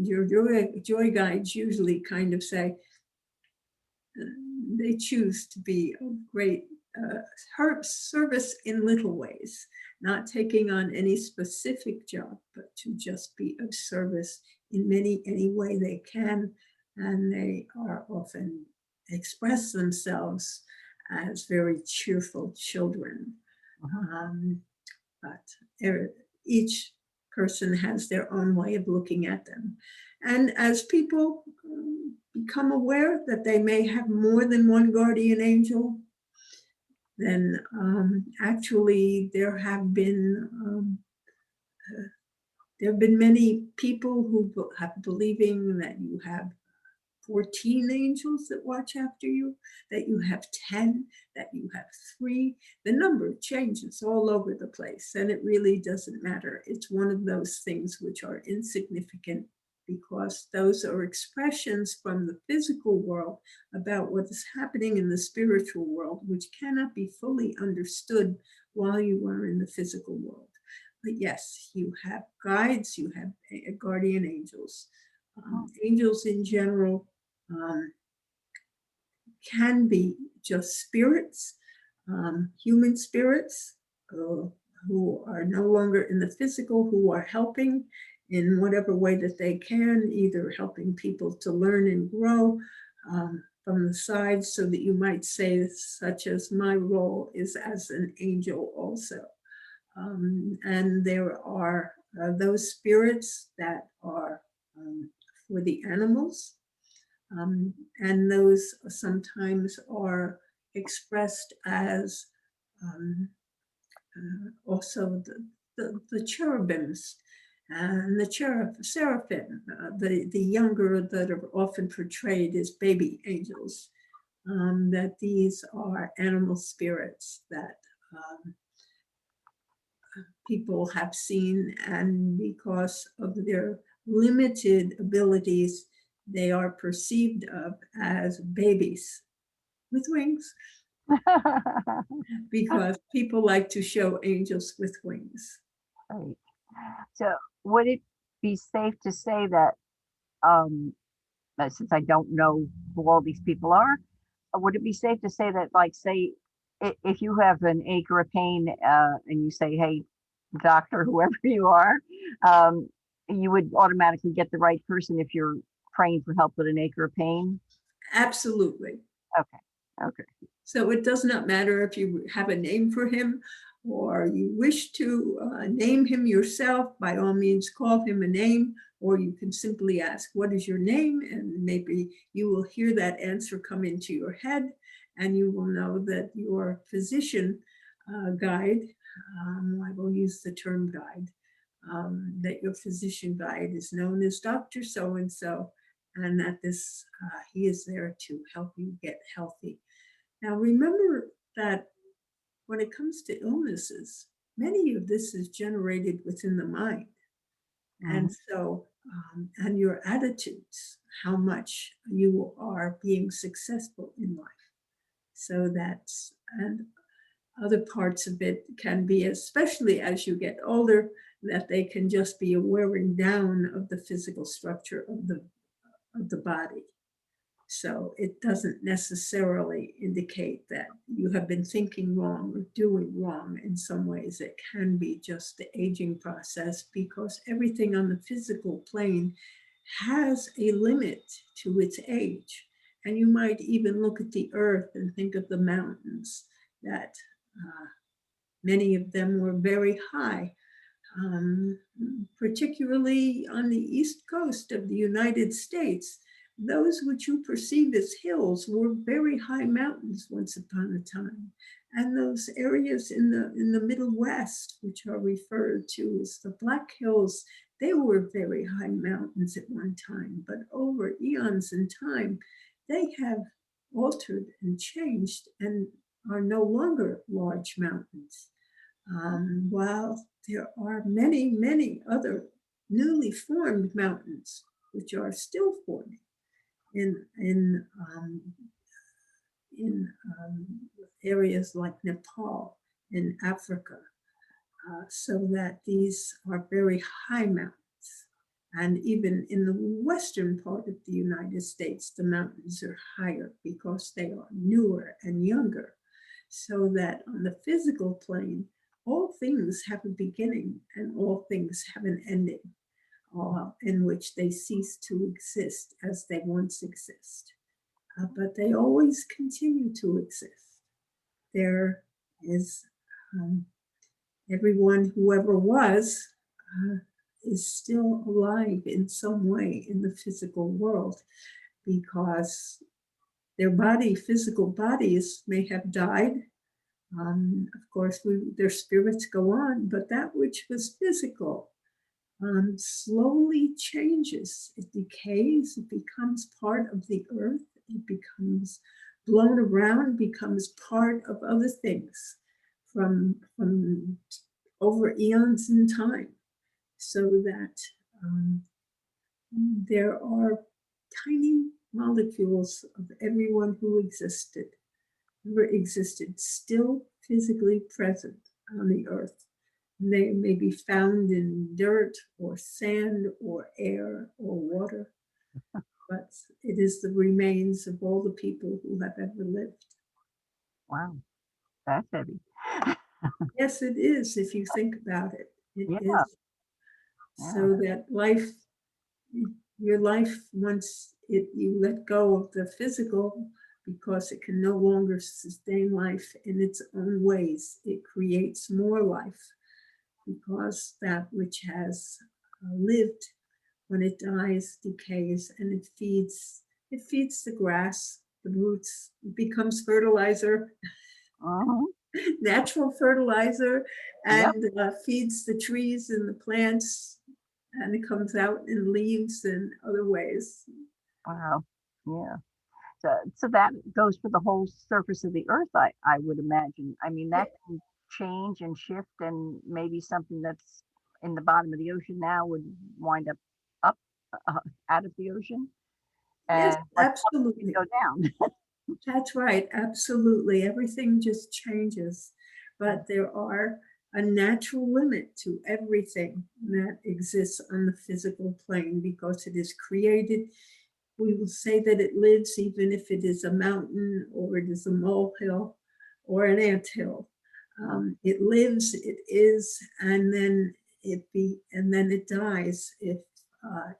your joy guides usually kind of say, they choose to be of great service in little ways, not taking on any specific job, but to just be of service in any way they can. And they are often express themselves as very cheerful children. But each person has their own way of looking at them. And as people become aware that they may have more than one guardian angel, then actually there have been many people who have believing that you have 14 angels that watch after you, that you have 10, that you have 3. The number changes all over the place, and it really doesn't matter. It's one of those things which are insignificant because those are expressions from the physical world about what is happening in the spiritual world, which cannot be fully understood while you are in the physical world. But yes, you have guides, you have guardian angels. Angels in general can be just spirits, human spirits who are no longer in the physical, who are helping in whatever way that they can, either helping people to learn and grow from the side, so that you might say, such as my role is as an angel also. And there are those spirits that are for the animals. And those sometimes are expressed as also the cherubims and the seraphim, the younger that are often portrayed as baby angels, that these are animal spirits that people have seen, and because of their limited abilities, they are perceived of as babies with wings, because people like to show angels with wings. Right. So would it be safe to say that, since I don't know who all these people are, would it be safe to say that, like, say, if you have an ache or a pain, and you say, hey, doctor, whoever you are, you would automatically get the right person if you're praying for help with an ache or a pain? Absolutely. Okay. So it does not matter if you have a name for him or you wish to name him yourself. By all means, call him a name, or you can simply ask, what is your name? And maybe you will hear that answer come into your head, and you will know that your physician guide, I will use the term guide, that your physician guide is known as Dr. So-and-so, and that he is there to help you get healthy. Now, remember that when it comes to illnesses, many of this is generated within the mind. And so, and your attitudes, how much you are being successful in life. So and other parts of it can be, especially as you get older, that they can just be a wearing down of the physical structure of the body. So it doesn't necessarily indicate that you have been thinking wrong or doing wrong. In some ways, it can be just the aging process, because everything on the physical plane has a limit to its age. And you might even look at the earth and think of the mountains, that many of them were very high, particularly on the east coast of the United States. Those which you perceive as hills were very high mountains once upon a time. And those areas in the Middle West, which are referred to as the Black Hills, They were very high mountains at one time, but over eons in time, they have altered and changed and are no longer large mountains. While there are many, many other newly formed mountains, which are still forming in in um, in areas like Nepal in Africa, so that these are very high mountains. And even in the western part of the United States, the mountains are higher because they are newer and younger. So that on the physical plane, all things have a beginning and all things have an ending, in which they cease to exist as they once exist. But they always continue to exist. There is everyone who ever was is still alive in some way in the physical world, because their physical bodies may have died. Of course, their spirits go on, but that which was physical slowly changes. It decays, it becomes part of the earth, it becomes blown around, becomes part of other things from over eons in time, so that there are tiny molecules of everyone who ever existed, still physically present on the earth. They may be found in dirt or sand or air or water, but it is the remains of all the people who have ever lived. Wow, that's heavy. Yes, it is, if you think about it. It Yeah, is yeah. so that your life, once you let go of the physical, because it can no longer sustain life in its own ways, it creates more life, because that which has lived, when it dies, decays, and it feeds the grass, the roots, it becomes fertilizer, Mhm. natural fertilizer, Yep. and feeds the trees and the plants, and it comes out in leaves and other ways. Wow. Yeah. So that goes for the whole surface of the earth, I would imagine. I mean, that can change and shift, and maybe something that's in the bottom of the ocean now would wind up uh, out of the ocean, Yes, and what's up could absolutely. go down. That's right, absolutely. Everything just changes, but there are a natural limit to everything that exists on the physical plane, because it is created. We will say that it lives even if it is a mountain or it is a molehill or an anthill. It lives, it is, and then it dies. If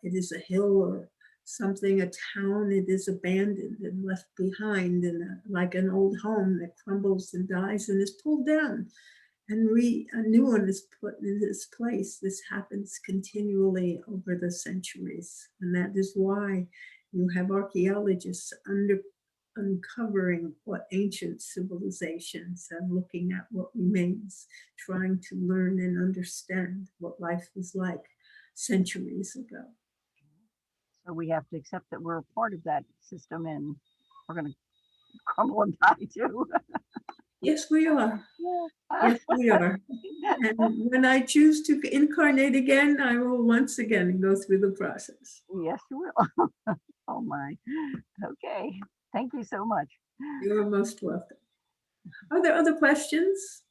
it is a hill or something, a town, it is abandoned and left behind, and like an old home that crumbles and dies and is pulled down, and a new one is put in its place. This happens continually over the centuries, and that is why you have archaeologists uncovering what ancient civilizations and looking at what remains, trying to learn and understand what life was like centuries ago. So we have to accept that we're a part of that system, and we're going to crumble and die too. Yes, we are. Yeah. Yes, we are. And when I choose to incarnate again, I will once again go through the process. Yes, you will. Oh my. Okay. Thank you so much. You are most welcome. Are there other questions?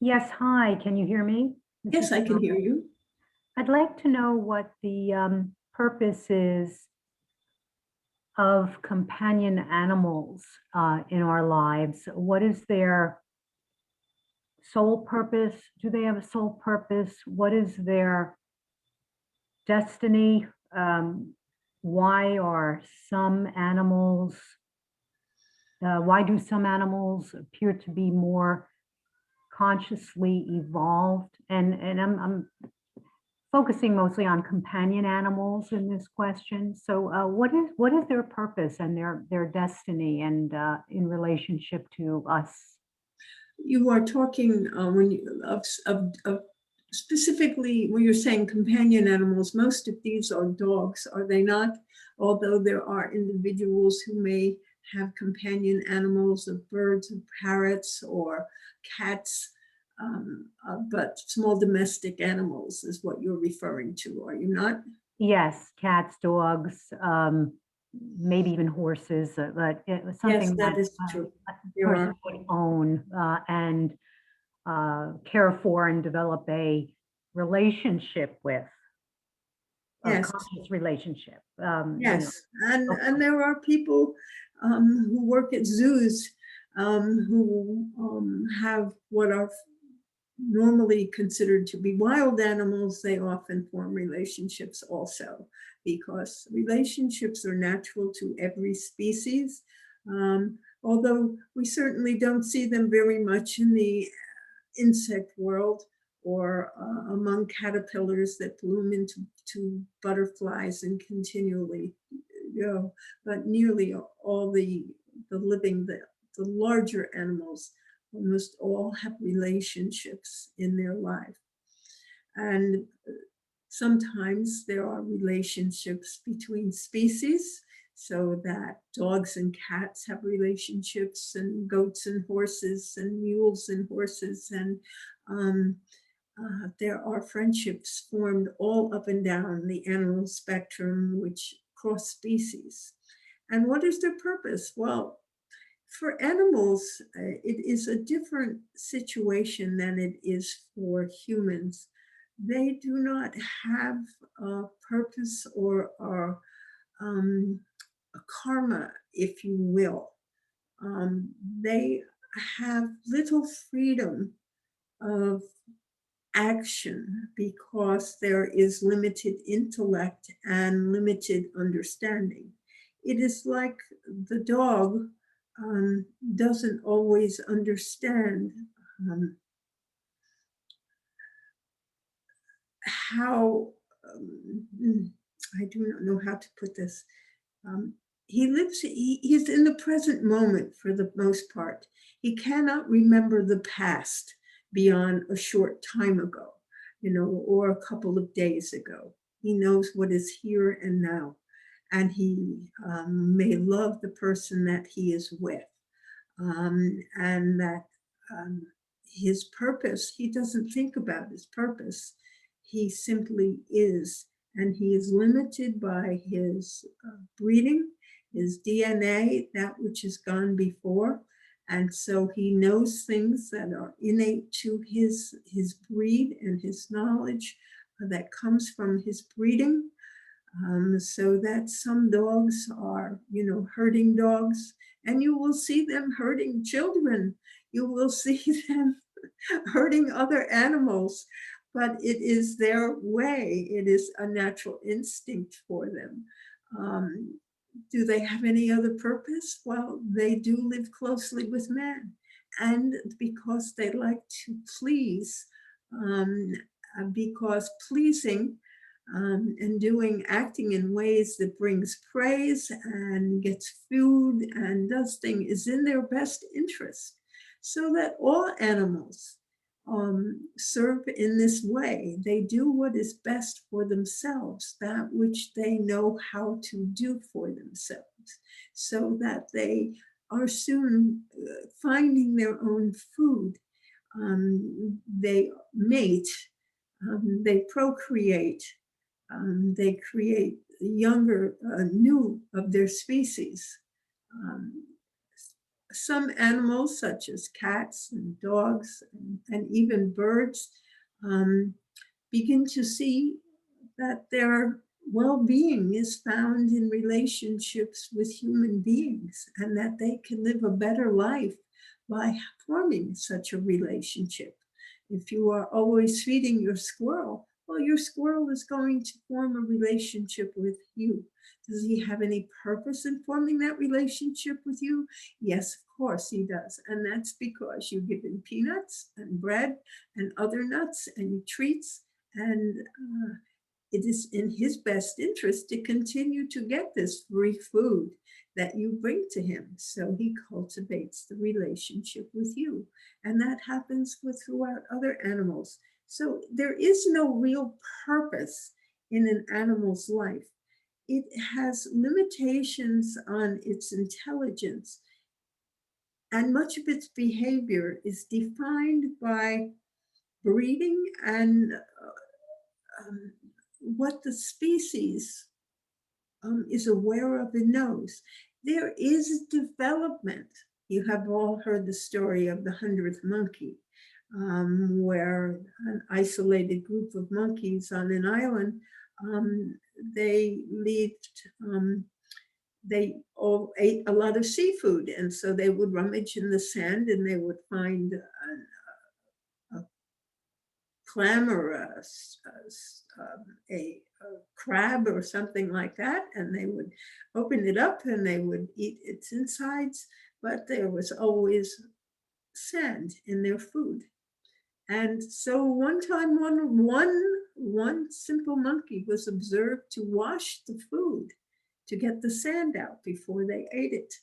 Yes, hi, can you hear me? This Yes, is I can hear Norma. you. I'd like to know what the purpose is of companion animals in our lives. What is their sole purpose? Do they have a sole purpose? What is their destiny? Why are some animals, why do some animals appear to be more consciously evolved? And I'm focusing mostly on companion animals in this question. So what is their purpose and their destiny and in relationship to us? You are talking when you, of specifically when you're saying companion animals. Most of these are dogs, are they not? Although there are individuals who may have companion animals of birds, of parrots, or cats, but small domestic animals is what you're referring to, are you not? Yes, cats, dogs, maybe even horses, but it was Yes, something that that is true. a There person are. would own and care for and develop a relationship with, a Yes. conscious relationship. Yes, Okay. and there are people who work at zoos who have what are normally considered to be wild animals. They often form relationships also, because relationships are natural to every species. Although we certainly don't see them very much in the insect world, or among caterpillars that bloom into butterflies and continually go, but nearly all the living, the larger animals almost all have relationships in their life. And sometimes there are relationships between species, so that dogs and cats have relationships, and goats and horses, and mules and horses, and um, there are friendships formed all up and down the animal spectrum, which cross species. And what is their purpose? Well, for animals, it is a different situation than it is for humans. They do not have a purpose or a karma, if you will. They have little freedom of action because there is limited intellect and limited understanding. It is like the dog doesn't always understand um, how, I do not know how to put this. Um, he's in the present moment for the most part. He cannot remember the past beyond a short time ago, or a couple of days ago. He knows what is here and now, and he may love the person that he is with, and that um, his purpose, he doesn't think about his purpose. He simply is, and he is limited by his breeding, his DNA, that which has gone before. And so he knows things that are innate to his breed and his knowledge that comes from his breeding. So that some dogs are, herding dogs, and you will see them herding children. You will see them hurting other animals, but it is their way. It is a natural instinct for them. Do they have any other purpose? Well, they do live closely with man, and because they like to please, because pleasing and acting in ways that brings praise and gets food and does things is in their best interest, so that all animals serve in this way. They do what is best for themselves, that which they know how to do for themselves, so that they are soon finding their own food. They mate, they procreate, they create younger, new of their species. Um, some animals, such as cats and dogs and even birds, um, begin to see that their well-being is found in relationships with human beings, and that they can live a better life by forming such a relationship. If you are always feeding your squirrel, well, your squirrel is going to form a relationship with you. Does he have any purpose in forming that relationship with you? Yes, of course he does. And that's because you give him peanuts and bread and other nuts and treats, And it is in his best interest to continue to get this free food that you bring to him. So he cultivates the relationship with you. And that happens with throughout other animals. So there is no real purpose in an animal's life. It has limitations on its intelligence, and much of its behavior is defined by breeding and um, what the species is aware of and knows. There is development. You have all heard the story of the 100th monkey, where an isolated group of monkeys on an island, they lived, they all ate a lot of seafood. And so they would rummage in the sand and they would find a clam or a crab or something like that, and they would open it up and they would eat its insides, but there was always sand in their food. And so one time, one simple monkey was observed to wash the food to get the sand out before they ate it.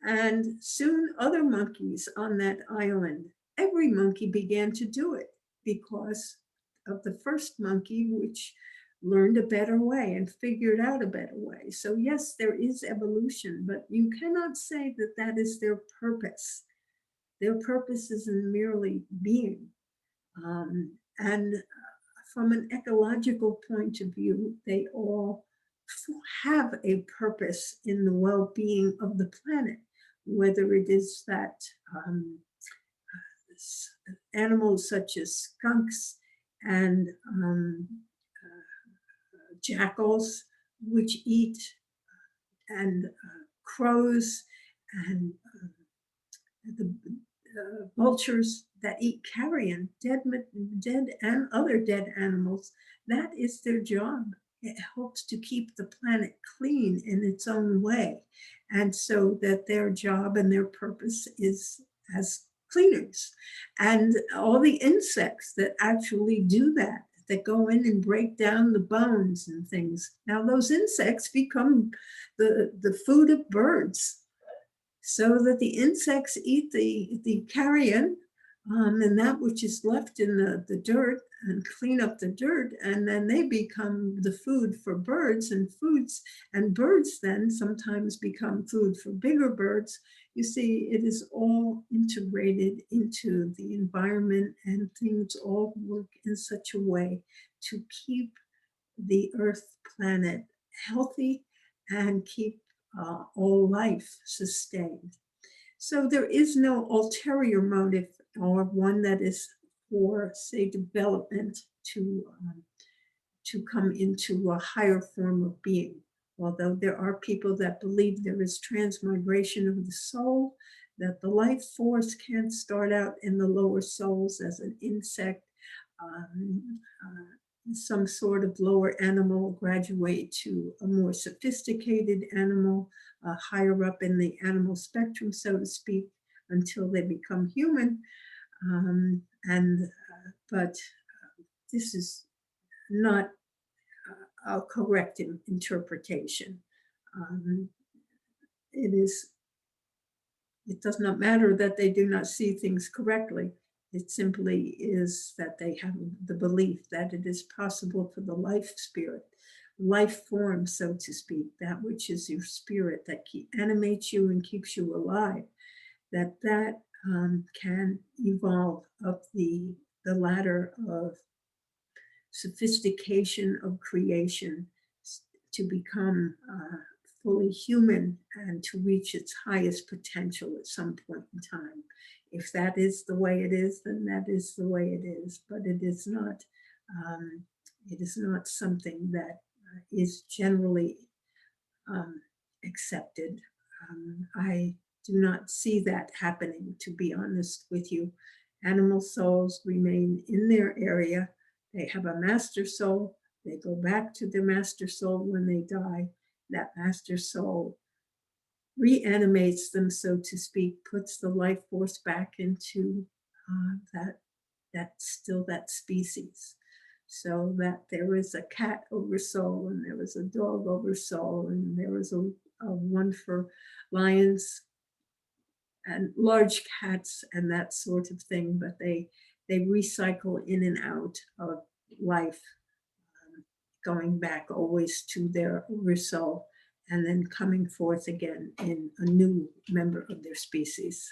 And soon other monkeys on that island, every monkey began to do it because of the first monkey, which learned a better way and figured out a better way. So yes, there is evolution, but you cannot say that that is their purpose. Their purpose is in merely being. And from an ecological point of view, they all have a purpose in the well-being of the planet, whether it is that animals such as skunks and jackals, which eat, and crows, and the vultures that eat carrion, dead and other dead animals. That is their job. It helps to keep the planet clean in its own way. And so that their job and their purpose is as cleaners. And all the insects that actually do that, that go in and break down the bones and things. Now those insects become the food of birds, so that the insects eat the carrion and that which is left in the dirt, and clean up the dirt, and then they become the food for birds, and birds then sometimes become food for bigger birds. You see, it is all integrated into the environment, and things all work in such a way to keep the Earth planet healthy and keep all life sustained. So there is no ulterior motive, or one that is for, say, development to come into a higher form of being. Although there are people that believe there is transmigration of the soul, that the life force can start out in the lower souls as an insect, some sort of lower animal, graduate to a more sophisticated animal, higher up in the animal spectrum, so to speak, until they become human. But this is not a correct interpretation. It does not matter that they do not see things correctly. It simply is that they have the belief that it is possible for the life spirit, life form, so to speak, that which is your spirit that animates you and keeps you alive, that can evolve up the ladder of sophistication of creation to become fully human and to reach its highest potential at some point in time. If that is the way it is, then that is the way it is. But it is not. It is not something that is generally accepted. I do not see that happening, to be honest with you. Animal souls remain in their area. They have a master soul. They go back to their master soul when they die. That master soul reanimates them, so to speak, puts the life force back into that species. So that there was a cat over soul, and there was a dog over soul, and there was a one for lions and large cats and that sort of thing. But they recycle in and out of life, going back always to their oversoul, and then coming forth again in a new member of their species.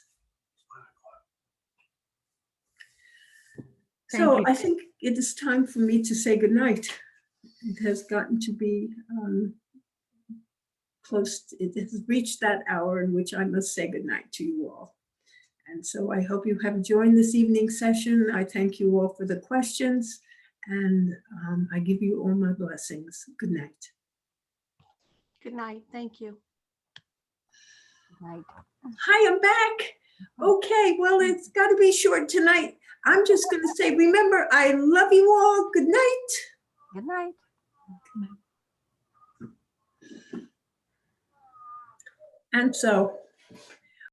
Thank So you. I think it is time for me to say goodnight. It has gotten to be it has reached that hour in which I must say goodnight to you all. And so I hope you have joined this evening's session. I thank you all for the questions, and I give you all my blessings. Good night. Good night. Thank you. Right. Hi, I'm back. Okay, well, it's got to be short tonight. I'm just going to say, remember, I love you all. Good night. Good night. And so